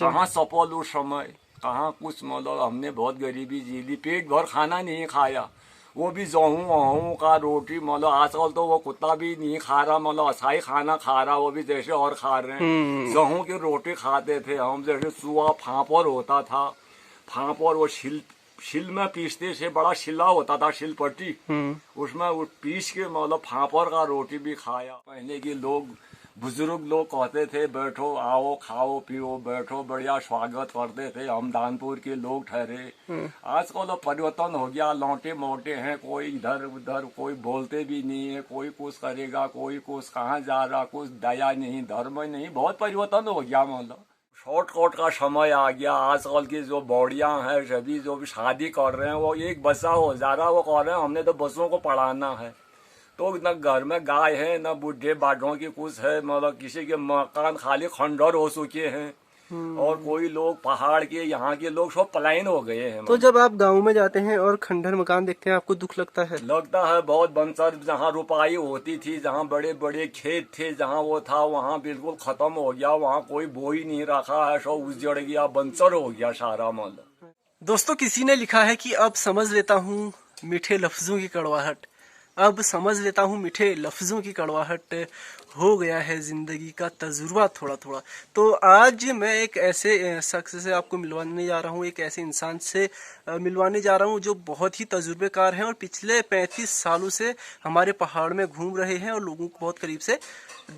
कहाँ सफल उस समय, कहाँ कुछ, मतलब हमने बहुत गरीबी जी ली, पेट भर खाना नहीं खाया, वो भी गेहूँ वहूँ का रोटी, मतलब आजकल तो वो कुत्ता भी नहीं खा रहा, मतलब असाई खाना खा रहा, वो भी जैसे और खा रहे हैं। गेहूँ की रोटी खाते थे हम, जैसे सुआ फांपर होता था, फांपर वो शिल में पीसते थे, बड़ा शिला होता था, शिलपट्टी, उसमें वो पीस के मतलब फांपर का रोटी भी खाया। पहले के लोग, बुजुर्ग लोग कहते थे बैठो आओ खाओ पियो बैठो, बढ़िया स्वागत करते थे। हम दानपुर के लोग ठहरे। आजकल तो परिवर्तन हो गया, लौटे मोटे हैं, कोई इधर उधर, कोई बोलते भी नहीं है, कोई कुछ करेगा, कोई कुछ कहाँ जा रहा, कुछ दया नहीं धर्म नहीं, बहुत परिवर्तन हो गया। मतलब शॉर्टकट का समय आ गया। आजकल की जो बॉडियां हैं, सभी जो भी शादी कर रहे हैं, वो एक बच्चा हो जा रहा है, वो कह रहे हैं हमने तो बच्चों को पढ़ाना है। तो न घर में गाय है, न बूढ़े बाढ़ों की कुछ है, मतलब किसी के मकान खाली खंडर हो चुके हैं, और कोई लोग पहाड़ के, यहाँ के लोग सब पलायन हो गए हैं। तो जब आप गांव में जाते हैं और खंडर मकान देखते हैं, आपको दुख लगता है? लगता है बहुत। बंसर जहाँ रुपाई होती थी, जहाँ बड़े बड़े खेत थे, जहाँ वो था, वहाँ बिल्कुल खत्म हो गया, वहाँ कोई बोई नहीं रखा है, सब उजड़ गया, बंसर हो गया सारा। मतलब दोस्तों, किसी ने लिखा है कि अब समझ लेता हूँ मीठे लफ्जों की कड़वाहट, अब समझ लेता हूँ मीठे लफ्जों की कड़वाहट, हो गया है जिंदगी का तजुर्बा थोड़ा थोड़ा। तो आज मैं एक ऐसे शख्स से आपको मिलवाने जा रहा हूँ, एक ऐसे इंसान से मिलवाने जा रहा हूँ जो बहुत ही तजुर्बेकार हैं और पिछले 35 सालों से हमारे पहाड़ में घूम रहे हैं और लोगों को बहुत करीब से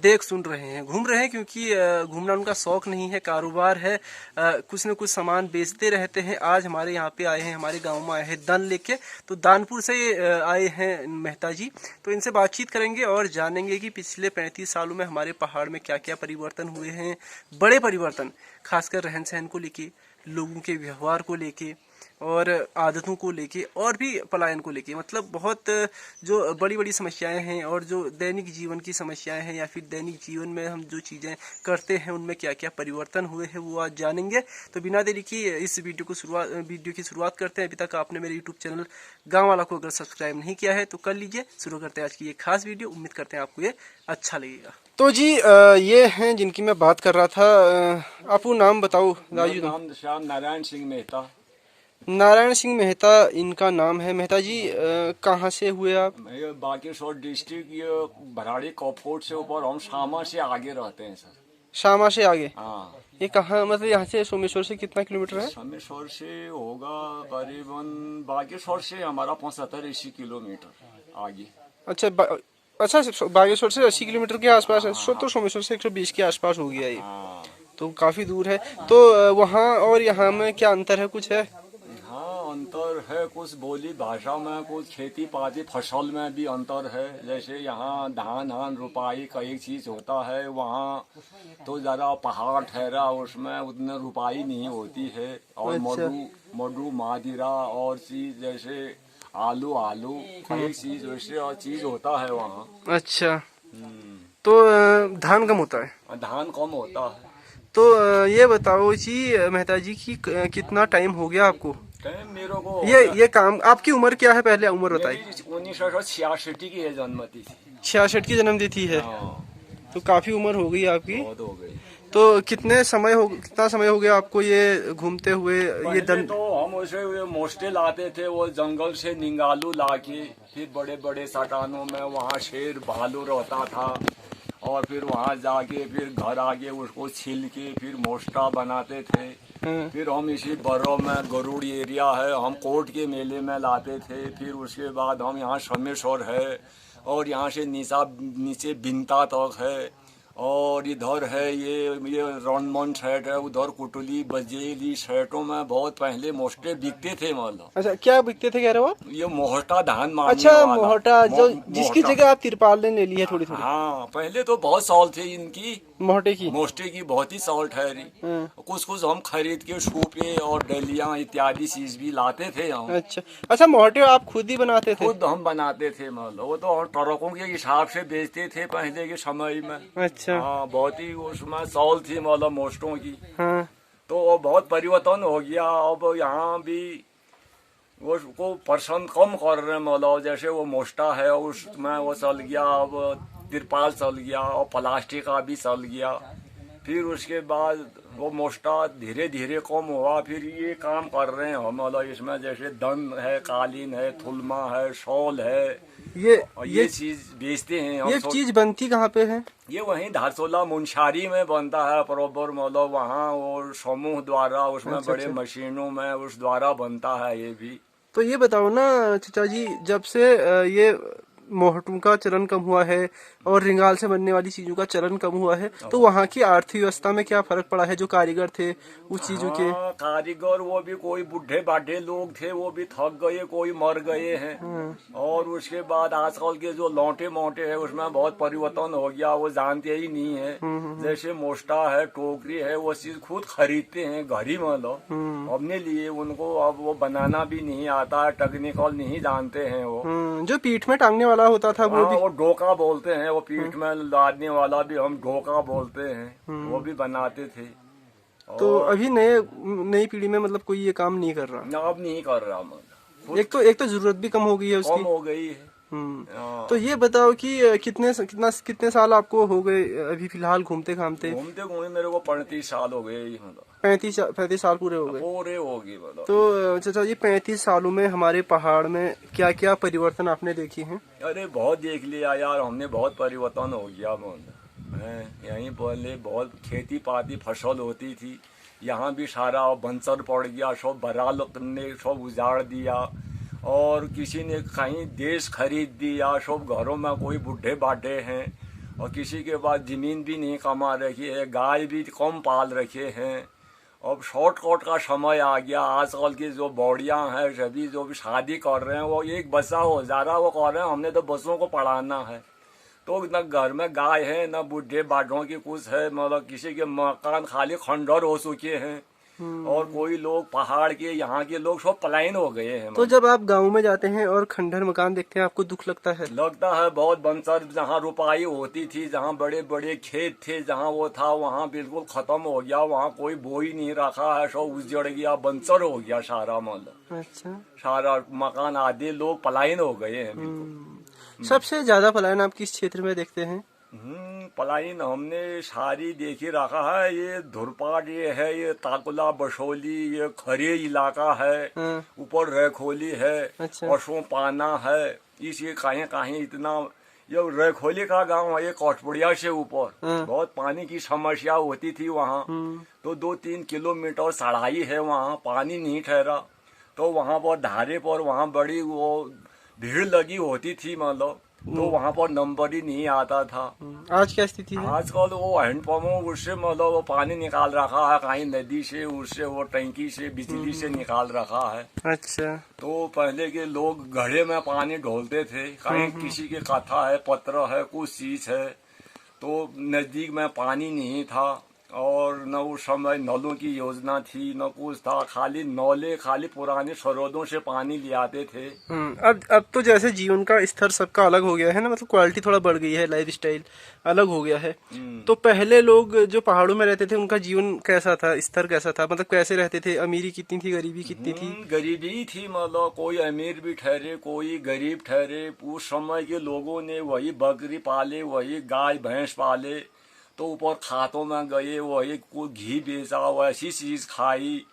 देख सुन रहे हैं। घूम रहे हैं क्योंकि घूमना उनका शौक नहीं है, कारोबार है, कुछ न कुछ सामान बेचते रहते हैं। आज हमारे यहाँ पे आए हैं, हमारे गांव में आए हैं दान लेके। तो दानपुर से आए हैं मेहता जी। तो इनसे बातचीत करेंगे और जानेंगे कि पिछले 35 सालों में हमारे पहाड़ में क्या क्या परिवर्तन हुए हैं, बड़े परिवर्तन, खासकर रहन सहन को लेके, लोगों के व्यवहार को लेके और आदतों को लेके और भी पलायन को लेके। मतलब बहुत जो बड़ी बड़ी समस्याएं हैं और जो दैनिक जीवन की समस्याएं हैं या फिर दैनिक जीवन में हम जो चीज़ें करते हैं उनमें क्या क्या परिवर्तन हुए हैं वो आज जानेंगे। तो बिना देरी की इस वीडियो की शुरुआत करते हैं। अभी तक आपने मेरे यूट्यूब चैनल गाँव वाला को अगर सब्सक्राइब नहीं किया है तो कर लीजिए। शुरू करते हैं आज की ये खास वीडियो। उम्मीद करते हैं आपको ये अच्छा लगेगा। तो जी ये हैं जिनकी मैं बात कर रहा था। आपको नाम बताओ राजू? नाम श्याम नारायण सिंह मेहता। नारायण सिंह मेहता इनका नाम है। मेहता जी कहाँ से हुए आप? ये बागेश्वर डिस्ट्रिक्ट, ये भराड़ी कॉपकोट से ऊपर, हम शामा से आगे रहते हैं सर। शामा से आगे? हाँ। ये कहाँ, मतलब यहाँ से सोमेश्वर से कितना किलोमीटर है? सोमेश्वर से होगा करीबन, बागेश्वर से हमारा 75-80 किलोमीटर आगे। अच्छा अच्छा, बागेश्वर से 80 किलोमीटर के आसपास है। तो सोमेश्वर से 120 के आसपास हो गया ये। तो काफी दूर है। तो वहाँ और यहाँ में क्या अंतर है, कुछ है? हाँ अंतर है, कुछ बोली भाषा में, कुछ खेती पाती फसल में भी अंतर है। जैसे यहाँ धान रुपाई का एक चीज होता है, वहाँ तो जरा पहाड़ ठहरा, उसमें उतने रुपाई नहीं होती है। और अच्छा। मडू मादिरा और चीज जैसे आलू का एक चीज वैसे और चीज होता है वहाँ। अच्छा। तो धान कम होता है? धान कम होता है। तो ये बताओ जी मेहता जी की कितना टाइम हो गया आपको मेरे को ये काम? आपकी उम्र क्या है, पहले उम्र बताइए। 1966 की जन्मती थी। 66 की जन्म तिथि है। तो काफी उम्र हो गई आपकी। बहुत हो गई। तो कितना समय हो गया आपको ये घूमते हुए? ये तो हम उसे मोस्टे लाते थे, वो जंगल से निंगालू लाके, फिर बड़े बड़े सटानों में वहाँ शेर भालू रहता था, और फिर वहाँ जाके फिर घर आके उसको छील के फिर मोस्टा बनाते थे। फिर हम इसी बर्रो में, गरुड़ एरिया है, हम कोट के मेले में लाते थे। फिर उसके बाद हम यहाँ सोमेश्वर है, और यहाँ से नीचे बिनता तक है, और इधर है ये रनमन सेट है, उधर कुटुली बजेली सेटों में बहुत पहले मोस्टे बिकते थे। मतलब अच्छा, क्या बिकते थे कह रहे हो आप? ये मोहटा धान मारने अच्छा वाला। मोहटा, जो जिसकी जगह आप तिरपाल ले ली है थोड़ी थोड़ी। हाँ पहले तो बहुत साल थे इनकी, मोस्टे की बहुत ही साल ठहरी। कुछ हम खरीद के सूपे और डलियां इत्यादि चीज भी लाते थे हम। अच्छा मोहटे आप खुद ही बनाते थे? खुद हम बनाते थे। मतलब वो तो ट्रकों के हिसाब से बेचते थे पहले के समय में। अच्छा। हाँ बहुत ही उसमें साल थी मतलब मोस्टों की। हाँ। तो बहुत परिवर्तन हो गया। अब यहाँ भी उसको पर्सन कम कर रहे हैं। मतलब जैसे वो मोस्टा है उसमें वो चल गया, अब तिरपाल चल गया और प्लास्टिक का भी चल गया। फिर उसके बाद वो मोस्टा धीरे धीरे कम हुआ। फिर ये काम कर रहे हैं हम, मतलब इसमें जैसे दन है, कालीन है, थुलमा है, शॉल है, और ये चीज बेचते हैं हम। ये चीज बनती कहाँ पे है? ये वहीं धारचूला मुंशारी में बनता है प्रॉपर, मतलब वहाँ वो समूह द्वारा, उसमें अच्छा, बड़े अच्छा। मशीनों में उस द्वारा बनता है ये भी। तो ये बताओ ना चाचा जी, जब से ये मोहटू का चलन कम हुआ है और रिंगाल से बनने वाली चीजों का चलन कम हुआ है, तो वहाँ की अर्थव्यवस्था में क्या फर्क पड़ा है? जो कारीगर थे उस चीजों के। हाँ, कारीगर वो भी कोई बूढ़े बाढ़े लोग थे, वो भी थक गए, कोई मर गए हैं। और उसके बाद आजकल के जो लौटे मोटे है उसमें बहुत परिवर्तन हो गया, वो जानते ही नहीं है। जैसे मोस्टा है, टोकरी है, वो चीज खुद खरीदते हैं घर ही, मतलब अपने लिए। उनको अब वो बनाना भी नहीं आता है, टेक्निकल नहीं जानते हैं वो। जो पीठ में टांगने वाला होता था वो हाँ, भी। वो डोका बोलते हैं, वो पीठ में लादने वाला भी हम डोका बोलते हैं, वो भी बनाते थे। तो अभी नई पीढ़ी में मतलब कोई ये काम नहीं कर रहा। ना, अब नहीं कर रहा, मतलब एक तो जरूरत भी कम हो गई है कम उसकी। हो गई है। हाँ। तो ये बताओ कि कितने साल आपको हो गए अभी फिलहाल घूमते घामते? घूमते घूमते मेरे को 35 साल हो गए, मतलब 35 साल पूरे हो गए। पूरे हो गए, मतलब। तो चाचा जी, 35 सालों में हमारे पहाड़ में क्या क्या परिवर्तन आपने देखे हैं? अरे बहुत देख लिया यार हमने, बहुत परिवर्तन हो गया, यहीं पहले बहुत खेती पाती फसल होती थी, यहाँ भी सारा बंसर पड़ गया, सब बराल ने सब उजाड़ दिया। और किसी ने कहीं देश खरीद दिया, सब घरों में कोई बूढ़े बाढ़े हैं, और किसी के पास जमीन भी नहीं कमा रखी है, गाय भी कम पाल रखे हैं। अब शॉर्टकट का समय आ गया। आजकल की जो बॉडियाँ हैं, सभी जो भी शादी कर रहे हैं, वो एक बच्चा हो जा रहा, वो कह रहे हैं हमने तो बच्चों को पढ़ाना है। तो न घर में गाय है, न बूढ़े बाढ़ों की कुछ है, मतलब किसी के मकान खाली खंडर हो चुके हैं। और कोई लोग पहाड़ के, यहाँ के लोग सब पलायन हो गए हैं। तो जब आप गांव में जाते हैं और खंडहर मकान देखते हैं, आपको दुख लगता है? लगता है बहुत। बंसर जहाँ रुपाई होती थी, जहाँ बड़े बड़े खेत थे, जहाँ वो था, वहाँ बिल्कुल खत्म हो गया, वहाँ कोई बोई नहीं रखा है, सब उजड़ गया, बंसर हो गया सारा, मतलब अच्छा। सारा मकान, आधे लोग पलायन हो गए हैं बिल्कुल। सबसे ज्यादा पलायन आप किस क्षेत्र में देखते हैं? पलायन हमने सारी देखी रखा है। ये धुरपाट ये है, ये ताकुला बसोली, ये खरे इलाका है, ऊपर रेखोली है, अच्छा। और सो पाना है। इस ये कहीं कहीं इतना, ये रेखोली का गांव है, ये कोटपुड़िया से ऊपर बहुत पानी की समस्या होती थी वहाँ। तो 2-3 किलोमीटर चढ़ाई है, वहाँ पानी नहीं ठहरा। तो वहाँ पर धारे पर वहाँ बड़ी वो भीड़ लगी होती थी, मतलब तो वहाँ पर नंबर ही नहीं आता था। आज क्या स्थिति है? आजकल वो हैंडपम्पों उससे, मतलब वो पानी निकाल रखा है, कहीं नदी से, उससे वो टंकी से, बिजली से निकाल रखा है। अच्छा। तो पहले के लोग घड़े में पानी ढोलते थे, कहीं किसी के कथा है, पत्र है, कुछ चीज है, तो नजदीक में पानी नहीं था। और न उस समय नलों की योजना थी, न कुछ था, खाली नौले, खाली पुराने सरोदों से पानी ले आते थे। अब तो जैसे जीवन का स्तर सबका अलग हो गया है ना, मतलब क्वालिटी थोड़ा बढ़ गई है, लाइफ स्टाइल अलग हो गया है। तो पहले लोग जो पहाड़ों में रहते थे, उनका जीवन कैसा था, स्तर कैसा था, मतलब कैसे रहते थे? अमीरी कितनी थी, गरीबी कितनी थी? गरीबी थी, मतलब कोई अमीर भी ठहरे, कोई गरीब ठहरे। उस समय के लोगों ने वही बकरी पाले, वही गाय भैंस पाले, तो ऊपर खातों में गए, वही कोई घी बेचा, वैसी चीज खाई।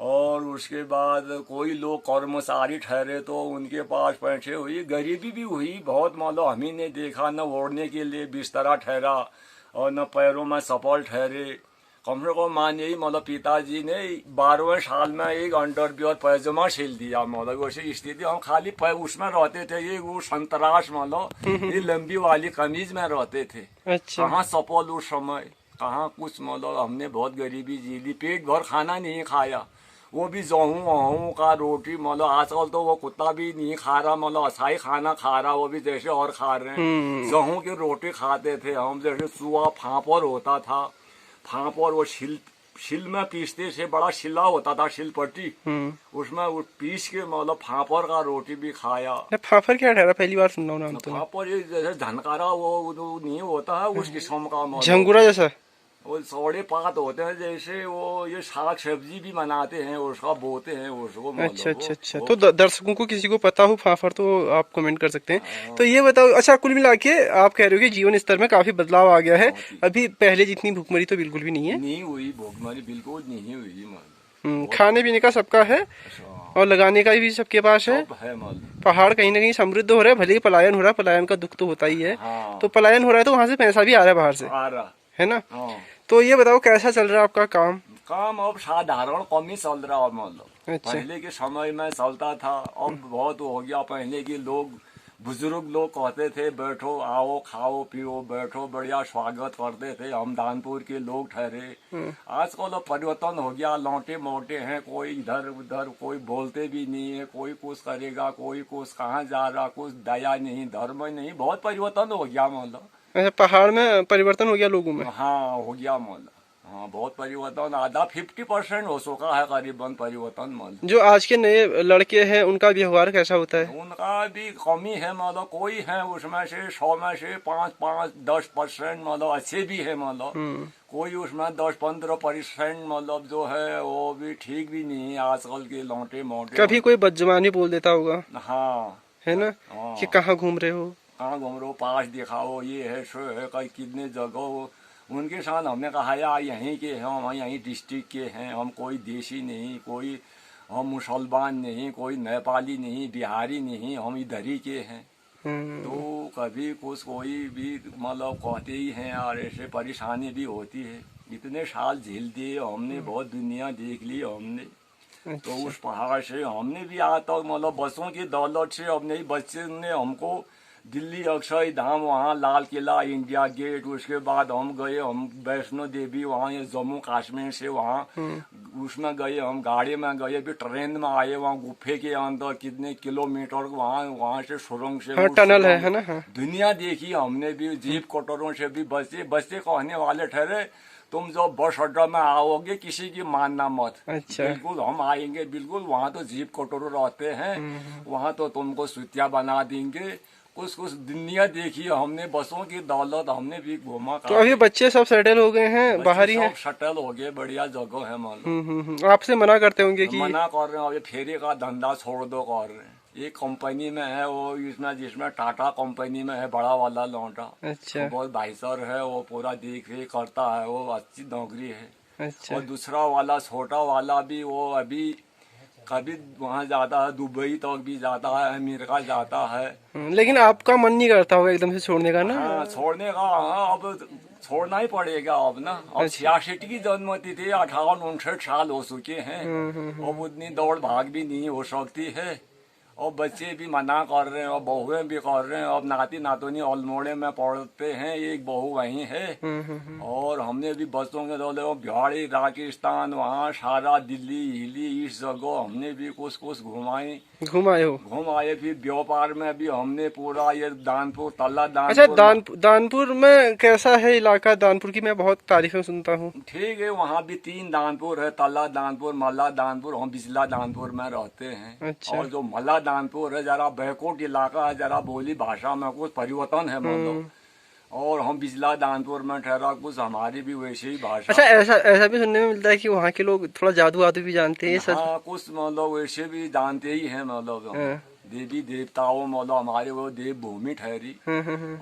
और उसके बाद कोई लोग कर्मचारी ठहरे, तो उनके पास पैसे हुई, गरीबी भी हुई बहुत, मतलब हमी ने देखा, न ओढ़ने के लिए बिस्तरा ठहरा और न पैरों में चप्पल ठहरे। कम से कम मानिए, मतलब पिताजी ने 12वें साल में एक अंडरवियर पैजामा सिल दिया, मतलब वैसी स्थिति। हम खाली उसमें रहते थे, ये वो संतराश, मतलब ये लंबी वाली कमीज में रहते थे। अच्छा। कहाँ चप्पल उस समय, कहाँ कुछ, मतलब हमने बहुत गरीबी जी ली, पेट भर खाना नहीं खाया, वो भी गेहूं का रोटी, मतलब आजकल तो वो कुत्ता भी नहीं खा रहा, मतलब असाई खाना खा रहा, वो भी जैसे और खा रहे हैं। गेहूं की रोटी खाते थे हम, जैसे सुआ फांपर होता था, फांपर वो शिल में पीसते थे, बड़ा शिला होता था, शिलपट्टी, उसमें वो पीस के, मतलब फांपर का रोटी भी खाया। फाफर क्या ठहरा? पहली बार सुन रहा हूँ नाम तो। फांपर ये जैसे झनकारा वो नहीं होता है, उस किस्म का, झंगुरा जैसा? वो सौड़े पात होते हैं, जैसे वो ये साग सब्जी भी बनाते हैं, उसका बोते हैं उसको अच्छा मतलब अच्छा अच्छा, वो तो दर्शकों को किसी को पता हो फाफर तो आप कमेंट कर सकते हैं। तो ये बताओ, अच्छा कुल मिला के आप कह रहे हो कि जीवन स्तर में काफी बदलाव आ गया है, बहुत ही अभी पहले जितनी भूखमरी तो बिल्कुल भी नहीं है। नहीं हुई, भूखमरी बिल्कुल नहीं हुई बहुत खाने पीने का सबका है अच्छा, और लगाने का भी सबके पास है। सब है मतलब। पहाड़ कहीं ना कहीं समृद्ध हो रहा है, भले ही पलायन हो रहा है, पलायन का दुख तो होता ही है। तो हाँ पलायन हो रहा है तो वहां से पैसा भी आ रहा है बाहर से, आ रहा। है ना। हाँ तो ये बताओ कैसा चल रहा है आपका काम। काम अब साधारण कम ही चल रहा है मतलब। अच्छा। पहले के समय में चलता था, अब बहुत हो गया। पहले के लोग, बुजुर्ग लोग कहते थे बैठो आओ खाओ पियो बैठो, बढ़िया स्वागत करते थे। हम दानपुर के लोग ठहरे। आजकल अब परिवर्तन हो गया, लौटे मोटे हैं, कोई इधर उधर, कोई बोलते भी नहीं है, कोई कुछ करेगा, कोई कुछ कहाँ जा रहा, कुछ दया नहीं धर्म नहीं, बहुत परिवर्तन हो गया मतलब। अच्छा, पहाड़ में परिवर्तन हो गया लोगों में। हाँ हो गया मतलब। हाँ बहुत परिवर्तन, आधा 50% हो चुका है करीबन परिवर्तन मतलब। जो आज के नए लड़के हैं उनका व्यवहार कैसा होता है। उनका भी कमी है मतलब, कोई है उसमें से 100 में से 5-10% मतलब अच्छे भी है मतलब। कोई उसमें 10-15% मतलब जो है वो भी ठीक भी नहीं है आजकल के लौटे मोटे। कभी कोई बदजुबानी बोल देता होगा, हाँ है ना, कि हाँ, कहाँ घूम रहे हो। कहाँ घूम रहे हो, पास दिखाओ, ये है सो है, कहीं कितने जगह हो। उनके साथ हमने कहा यार यहीं के हैं, हम यहीं डिस्ट्रिक्ट के हैं, हम कोई देशी नहीं, कोई हम मुसलमान नहीं, कोई नेपाली नहीं, बिहारी नहीं, हम इधर ही के हैं। तो कभी कुछ कोई भी मतलब कहते ही हैं यार, ऐसे परेशानी भी होती है। इतने साल झेल दिए हमने, बहुत दुनिया देख ली हमने। तो उस पहाड़ से हमने भी आज तक मतलब बसों की दौलत से अपने ही बच्चे ने हमको दिल्ली अक्षय धाम, वहाँ लाल किला, इंडिया गेट, उसके बाद हम गए हम वैष्णो देवी, वहाँ ये जम्मू कश्मीर से वहाँ उसमें गए, हम गाड़ी में गए, भी ट्रेन में आए, वहाँ गुफे के अंदर कितने किलोमीटर वहाँ वहाँ से सुरंग से हाँ, वो टनल है सुरंग, ना। हाँ। दुनिया देखी हमने भी। जीप कटरों से भी बचे बच्चे कहने वाले ठहरे तुम जो बस अड्डा में आओगे किसी की मानना मत। अच्छा। बिल्कुल हम आएंगे बिल्कुल, वहाँ तो जीप कटोरे रहते हैं, वहाँ तो तुमको सुतिया बना देंगे। कुछ कुछ दुनिया देखी हमने, बसों की दौलत हमने भी घूमा। तो अभी बच्चे सब सेटल हो गए हैं, बाहर ही हैं। सब शटल हो गए, बढ़िया जगह है मालूम। आपसे मना करते होंगे कि मना कर रहे हैं, अभी फेरी का धंधा छोड़ दो कर रहे हैं। एक कंपनी में है वो, इसमें जिसमें टाटा कंपनी में है, बड़ा वाला लौटा। अच्छा वो बहुत भाईसर है, वो पूरा देख रेख करता है, वो अच्छी नौकरी है। अच्छा। और दूसरा वाला छोटा वाला भी वो अभी कभी वहाँ जाता है, दुबई तक भी जाता है, अमेरिका जाता है। लेकिन आपका मन नहीं करता होगा एकदम से छोड़ने का ना। हाँ छोड़ने का, हाँ अब छोड़ना ही पड़ेगा अब ना। अब 66 की जन्मति थी, 58-59 साल हो चुके हैं। अब उतनी दौड़ भाग भी नहीं हो सकती है। और बच्चे भी मना कर रहे हैं और बहुएं भी कर रहे हैं। अब नाती नातनी अल्मोड़े में पढ़ते हैं, एक बहू वहीं है। और हमने भी बच्चों के दौले बिहाड़ी, राजस्थान, वहाँ सारा दिल्ली हिली, इस जगह हमने भी कुछ कुछ घुमाई, घुमाए हो। घूम आए। फिर व्यापार में भी हमने पूरा ये दानपुर, तल्ला अच्छा, दानपुर। दानपुर में कैसा है इलाका। दानपुर की मैं बहुत तारीफें सुनता हूँ। ठीक है, वहाँ भी 3 दानपुर है, तल्ला दानपुर, मल्ला दानपुर। हम बिजला दानपुर में रहते हैं। अच्छा। और जो मल्ला दानपुर है जरा बैकोट इलाका है, जरा बोली भाषा में कुछ परिवर्तन है मतलब। और हम बिजला दानपुर में ठहरा, कुछ हमारी भी वैसे ही भाषा। अच्छा, ऐसा ऐसा भी सुनने में मिलता है कि वहाँ के लोग थोड़ा जादू वादू भी जानते हैं, ये सच। हाँ कुछ मतलब वैसे भी जानते ही हैं मतलब। हाँ। देवी देवताओं मतलब हमारे वो देव भूमि ठहरी।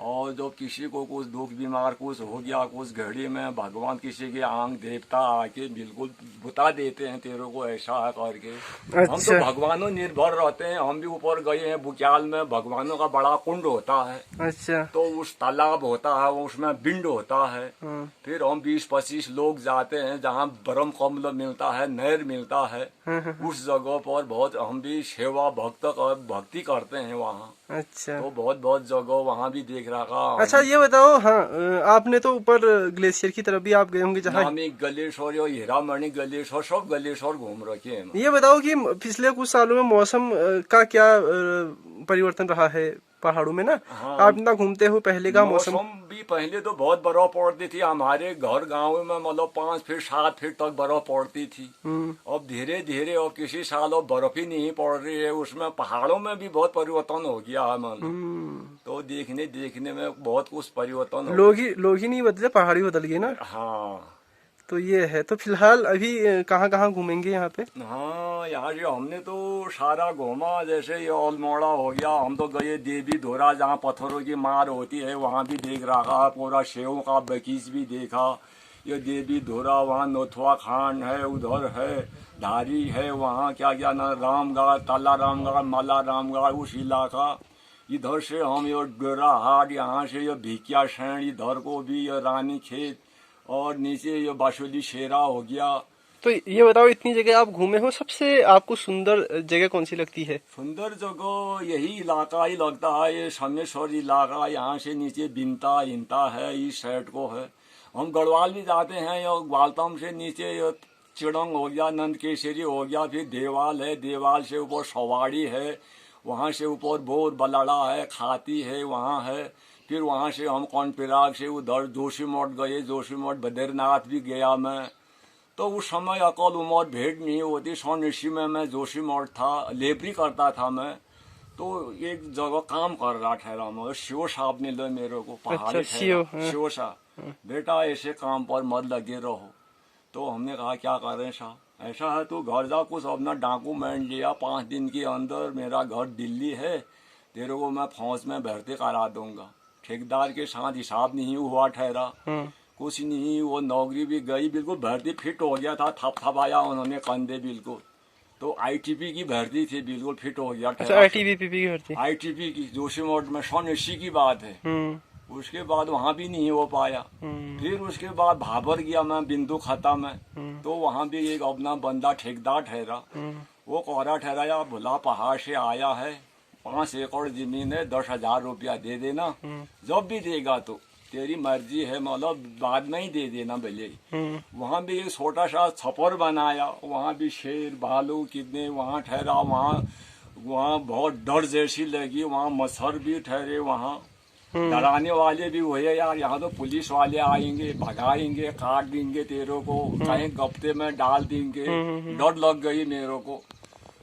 और जो किसी को कुछ दुख बीमार कुछ हो गया, कुछ घड़ी में भगवान किसी के आंग देवता आके बिल्कुल बता देते हैं तेरे को ऐसा है करके। हम तो अच्छा। भगवानों निर्भर रहते हैं। हम भी ऊपर गए हैं बुक्याल में, भगवानों का बड़ा कुंड होता है। अच्छा। तो उस तालाब होता है, उसमें बिंड होता है। फिर हम 20-25 लोग जाते हैं, जहाँ ब्रह्म कमल मिलता है, नहर मिलता है, उस जगह पर बहुत हम भी सेवा भक्ति करते हैं वहाँ। अच्छा। तो बहुत बहुत जगह वहाँ भी देख रखा। अच्छा, ये बताओ, हाँ, आपने तो ऊपर ग्लेशियर की तरफ भी आप गए होंगे जहाँ। नामी गलेश्वर और हीरामणि गलेश्वर, सब गलेश्वर घूम रखे हैं। ये बताओ कि पिछले कुछ सालों में मौसम का क्या परिवर्तन रहा है पहाड़ों में ना। हाँ, आप इतना घूमते हो, पहले का मौसम। भी पहले तो बहुत बर्फ पड़ती थी हमारे घर गांव में, मतलब 5 फीट 7 फीट तक बर्फ पड़ती थी। अब धीरे धीरे अब किसी साल अब बर्फ ही नहीं पड़ रही है। उसमें पहाड़ों में भी बहुत परिवर्तन हो गया है मतलब। तो देखने में बहुत कुछ परिवर्तन हो लोग ही नहीं बदले, पहाड़ी बदल गए ना। हाँ तो ये है। तो फिलहाल अभी कहाँ कहाँ घूमेंगे यहाँ पे? हाँ, यहाँ से हमने तो सारा घूमा, जैसे ये अल्मोड़ा हो गया, हम तो गए देवी धोरा जहाँ पत्थरों की मार होती है, वहाँ भी देख रहा, पूरा सेवों का बगीच भी देखा। ये देवी धोरा, वहाँ नोथवा खान है, उधर है धारी है, वहाँ क्या क्या ना, रामगढ़, ताला रामगढ़, माला रामगढ़, उस इलाका। इधर से हम ये डेरा हाट, यहाँ से ये भिकिया शैन, इधर को भी ये रानी खेत, और नीचे ये बाशुली शेरा हो गया। तो ये बताओ, इतनी जगह आप घूमे हो, सबसे आपको सुंदर जगह कौन सी लगती है? सुंदर जगह यही इलाका ही लगता है, ये समेश्वर इलाका। यहाँ से नीचे बिनता इंता है, इस साइड को है। हम गढ़वाल भी जाते हैं, और ग्वालतम से नीचे ये चिड़ंग हो गया, नंदकेश्वरी हो गया, फिर देवाल है, देवाल से ऊपर सवाड़ी है, वहाँ से ऊपर बोर बलाड़ा है, खाती है, वहाँ है। फिर वहाँ से हम कौनपिराग से उधर जोशीमठ गए, जोशीमठ बद्रीनाथ भी गया मैं। तो उस समय अकल उम्र भेंट नहीं होती, 1980 में मैं जोशीमठ था, लेबरी करता था मैं। तो एक जगह काम कर रहा ठहरा मैं, शिव साहब ने लो मेरे को पहाड़ी अच्छा, शिव, हाँ। शिव साहब, बेटा ऐसे काम पर मत लगे रहो। तो हमने कहा क्या करें साहब, ऐसा है तू घर जा, कुछ अपना डॉक्यूमेंट लिया, 5 दिन के अंदर मेरा घर दिल्ली है, तेरे को मैं फौज में भर्ती करा दूंगा। ठेकेदार के साथ हिसाब नहीं हुआ ठहरा, कुछ नहीं, वो नौकरी भी गई, बिल्कुल भर्ती फिट हो गया था, थपथपाया उन्होंने कंधे बिल्कुल। तो आईटीपी की भर्ती थी, बिल्कुल फिट हो गया। अच्छा, आईटीबीपी की भर्ती? आईटीपी की जोशीमठ में 1980 की बात है। उसके बाद वहाँ भी नहीं हो पाया। फिर उसके बाद भाबर गया मैं, बिंदु खता में, तो वहाँ भी एक अपना बंदा ठेकेदार ठहरा, वो कोहरा ठहराया, भुला पहाड़ से आया है, 5 एकड़ जमीन है, 10,000 रुपया दे देना, जब भी देगा तो तेरी मर्जी है, मतलब बाद में ही दे देना भले। वहाँ भी एक छोटा सा छपर बनाया, वहाँ भी शेर भालू कितने वहाँ ठहरा, वहाँ बहुत डर जैसी लगी, वहाँ मच्छर भी ठहरे, वहाँ डराने वाले भी हुए यार। यहाँ तो पुलिस वाले आएंगे, भगाएंगे, काट देंगे तेरे को, कहीं गप्ते में डाल देंगे, डर लग गई मेरे को।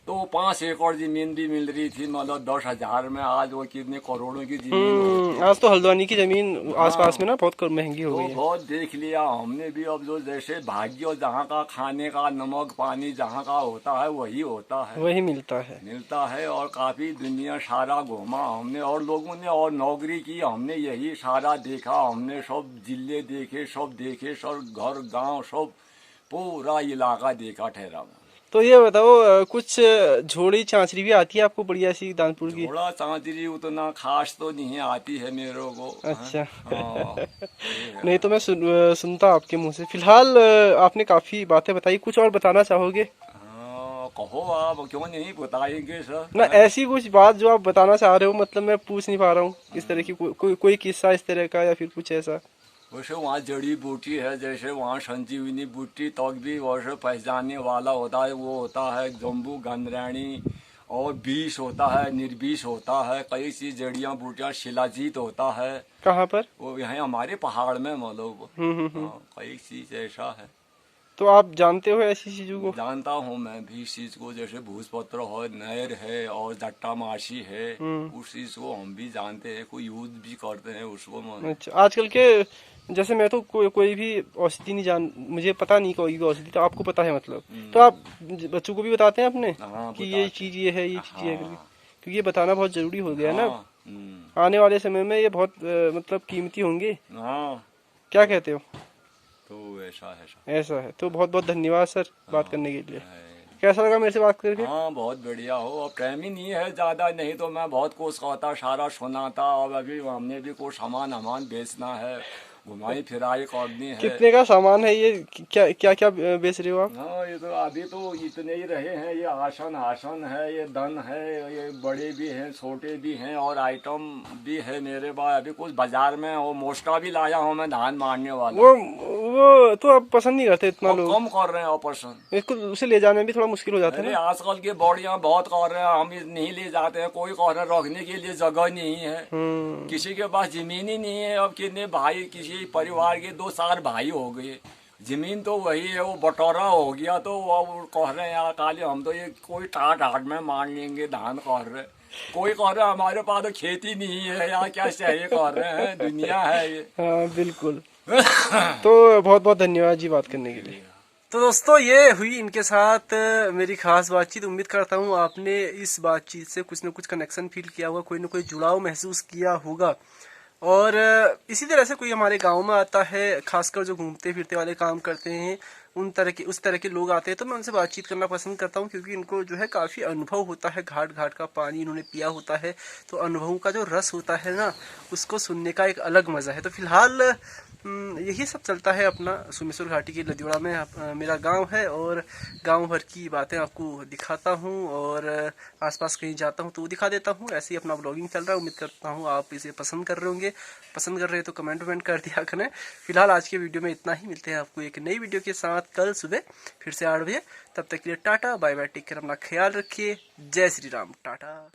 तो 5 एकड़ जमीन भी मिल रही थी, मतलब 10,000 में, आज वो कितने करोड़ों की जमीन। आज तो हल्द्वानी की जमीन आसपास में ना बहुत महंगी हो गई है। बहुत देख लिया हमने भी। अब जो जैसे भाग्य जहाँ का खाने का नमक पानी जहाँ का होता है वही होता है, वही मिलता है। और काफी दुनिया सारा घूमा हमने, और लोगों ने और नौकरी की, हमने यही सारा देखा, हमने सब जिले देखे, सब घर गांव सब पूरा इलाका देखा ठहरा। तो ये बताओ, कुछ झोड़ी चांचरी भी आती है आपको बढ़िया सी दानपुर की? थोड़ा चांचरी उतना खास तो नहीं आती है मेरे को। अच्छा। हाँ, नहीं तो मैं सुनता आपके मुंह से। फिलहाल आपने काफी बातें बताई, कुछ और बताना चाहोगे? कहो आप, क्यों नहीं बताएंगे सर ना, ऐसी कुछ बात जो आप बताना चाह रहे हो, मतलब मैं पूछ नहीं पा रहा हूँ इस तरह की, कोई किस्सा इस तरह का, या फिर कुछ ऐसा? वैसे वहाँ जड़ी बूटी है, जैसे वहाँ संजीवनी बूटी तक भी वैसे पहचानने वाला होता है, वो होता है जम्बू गंधरानी, और विष होता है, निर्विष होता है, कई सी जड़ियाँ बूटियाँ, शिलाजीत होता है। कहाँ पर? वो यहाँ हमारे पहाड़ में, मतलब कई चीज ऐसा है। तो आप जानते हो ऐसी चीजों को? जानता हूँ मैं भी इस चीज को, जैसे भूसपत्र है, नहर है, और जट्टा मासी है, उस चीज को हम भी जानते हैं, कोई यूज भी करते हैं उसको। अच्छा, आजकल के जैसे मैं तो कोई भी औषधि नहीं मुझे पता नहीं कोई भी औषधि, तो आपको पता है मतलब, तो आप बच्चों को भी बताते हैं अपने कि ये चीज ये है, ये चीज ये है, क्योंकि ये बताना बहुत जरूरी हो गया है ना। आने वाले समय में ये बहुत मतलब कीमती होंगे। क्या कहते हो? तो ऐसा है। तो बहुत बहुत धन्यवाद सर बात करने के लिए। कैसा लगा मेरे से बात करके? हाँ, बहुत बढ़िया हो। अब टाइम ही नहीं है ज्यादा, नहीं तो मैं बहुत कुछ कहता, सारा सुनाता। अब अभी हमने भी कुछ सामान बेचना है, घुमाई फिराई करनी है। कितने का सामान है ये? क्या क्या बेच रहे हो आप? हाँ, ये तो अभी तो इतने ही रहे हैं। ये आसन है, ये दन है, ये बड़े भी हैं, छोटे भी हैं, और आइटम भी है मेरे पास। अभी कुछ बाजार में वो मोस्टा भी लाया हूँ मैं, धान मारने वाला। वो तो आप पसंद नहीं करते इतना, लोग कम कर रहे हैं पसंद। इसको उसे ले जाने में भी थोड़ा मुश्किल हो जाता है ना। आजकल के बॉडियाँ बहुत कर रहे हैं, हम नहीं ले जाते हैं। कोई कह रहे रखने के लिए जगह नहीं है, किसी के पास जमीन ही नहीं है। अब कितने भाई, किसी परिवार के 2-4 भाई हो गए, जमीन तो वही है, वो बटोरा हो गया। तो वो कह रहे हैं यार काले, हम तो ये कोई टाट हाट में मान लेंगे धान, कह रहे। कोई कह रहे हमारे पास तो खेती नहीं है यार, क्या चाहिए, कह रहे हैं दुनिया है ये। हाँ बिल्कुल। तो बहुत बहुत धन्यवाद जी बात करने के लिए। तो दोस्तों ये हुई इनके साथ मेरी खास बातचीत। उम्मीद करता हूँ आपने इस बातचीत से कुछ न कुछ कनेक्शन फील किया होगा, कोई न कोई जुड़ाव महसूस किया होगा। और इसी तरह से कोई हमारे गांव में आता है, खासकर जो घूमते फिरते वाले काम करते हैं, उस तरह के लोग आते हैं, तो मैं उनसे बातचीत करना पसंद करता हूं, क्योंकि इनको जो है काफ़ी अनुभव होता है, घाट घाट का पानी इन्होंने पिया होता है, तो अनुभवों का जो रस होता है ना, उसको सुनने का एक अलग मज़ा है। तो फिलहाल यही सब चलता है अपना सुमेश्वर घाटी की लदियोड़ा में। मेरा गांव है और गांव भर की बातें आपको दिखाता हूं, और आसपास कहीं जाता हूं तो वो दिखा देता हूं। ऐसे ही अपना ब्लॉगिंग चल रहा है। उम्मीद करता हूं आप इसे पसंद कर रहे होंगे। पसंद कर रहे हैं तो कमेंट वमेंट कर दिया करें। फिलहाल आज के वीडियो में इतना ही। मिलते हैं आपको एक नई वीडियो के साथ कल सुबह फिर से 8 बजे। तब तक के लिए tata bye bye, take care, अपना ख्याल रखिए। जय श्री राम, टाटा।